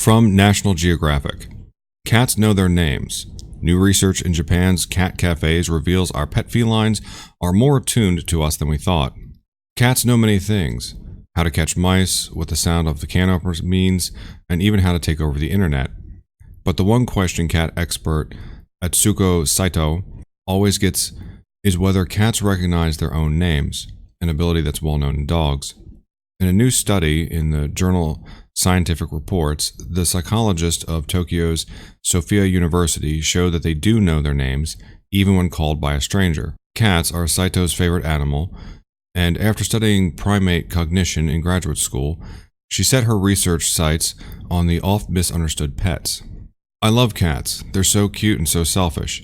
From National Geographic. Cats know their names. New research in Japan's cat cafes reveals our pet felines are more attuned to us than we thought. Cats know many things: how to catch mice, what the sound of the can opener means, and even how to take over the internet. But the one question cat expert Atsuko Saito always gets is whether cats recognize their own names, an ability that's well known in dogs. In a new study in the journal Scientific Reports, the psychologist of Tokyo's Sophia University showed that they do know their names, even when called by a stranger. Cats are Saito's favorite animal, and after studying primate cognition in graduate school, she set her research sights on the oft-misunderstood pets. "I love cats. They're so cute and so selfish.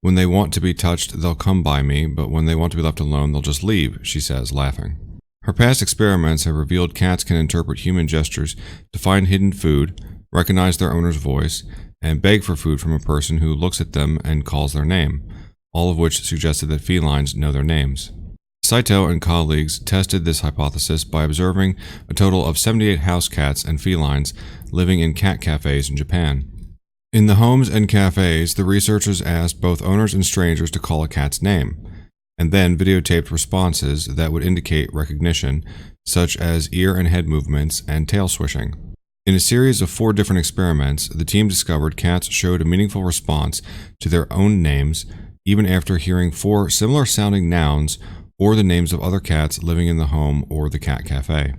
When they want to be touched, they'll come by me, but when they want to be left alone, they'll just leave," she says, laughing. Her past experiments have revealed cats can interpret human gestures to find hidden food, recognize their owner's voice, and beg for food from a person who looks at them and calls their name, all of which suggested that felines know their names. Saito and colleagues tested this hypothesis by observing a total of 78 house cats and felines living in cat cafes in Japan. In the homes and cafes, the researchers asked both owners and strangers to call a cat's name, and then videotaped responses that would indicate recognition, such as ear and head movements and tail swishing. In a series of 4 different experiments, the team discovered cats showed a meaningful response to their own names even after hearing 4 similar-sounding nouns or the names of other cats living in the home or the cat cafe.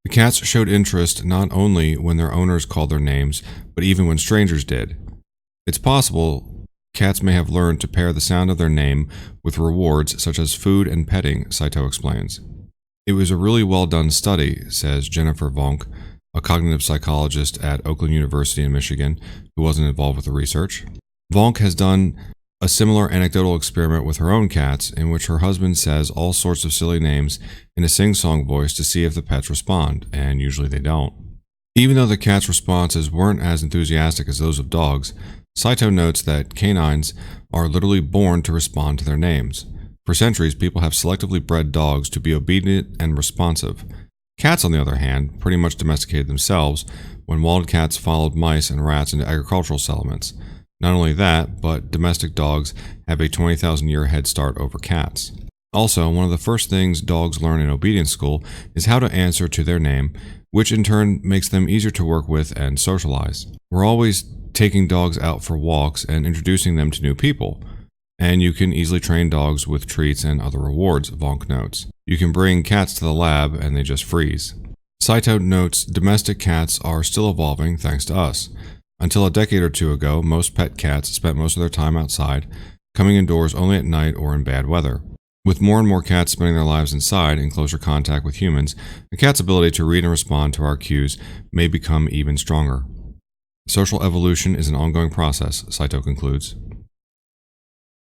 The cats showed interest not only when their owners called their names, but even when strangers did. It's possible cats may have learned to pair the sound of their name with rewards such as food and petting, Saito explains. "It was a really well done study," says Jennifer Vonk, a cognitive psychologist at Oakland University in Michigan, who wasn't involved with the research. Vonk has done a similar anecdotal experiment with her own cats, in which her husband says all sorts of silly names in a sing-song voice to see if the pets respond, and usually they don't. Even though the cat's responses weren't as enthusiastic as those of dogs, Saito notes that canines are literally born to respond to their names. For centuries, people have selectively bred dogs to be obedient and responsive. Cats, on the other hand, pretty much domesticated themselves when wild cats followed mice and rats into agricultural settlements. Not only that, but domestic dogs have a 20,000-year head start over cats. Also, one of the first things dogs learn in obedience school is how to answer to their name, which in turn makes them easier to work with and socialize. We're always taking dogs out for walks and introducing them to new people, and you can easily train dogs with treats and other rewards, Vonk notes. You can bring cats to the lab and they just freeze. Saito notes domestic cats are still evolving thanks to us. Until a decade or 2 ago, most pet cats spent most of their time outside, coming indoors only at night or in bad weather. With more and more cats spending their lives inside in closer contact with humans, the cat's ability to read and respond to our cues may become even stronger. Social evolution is an ongoing process, Saito concludes.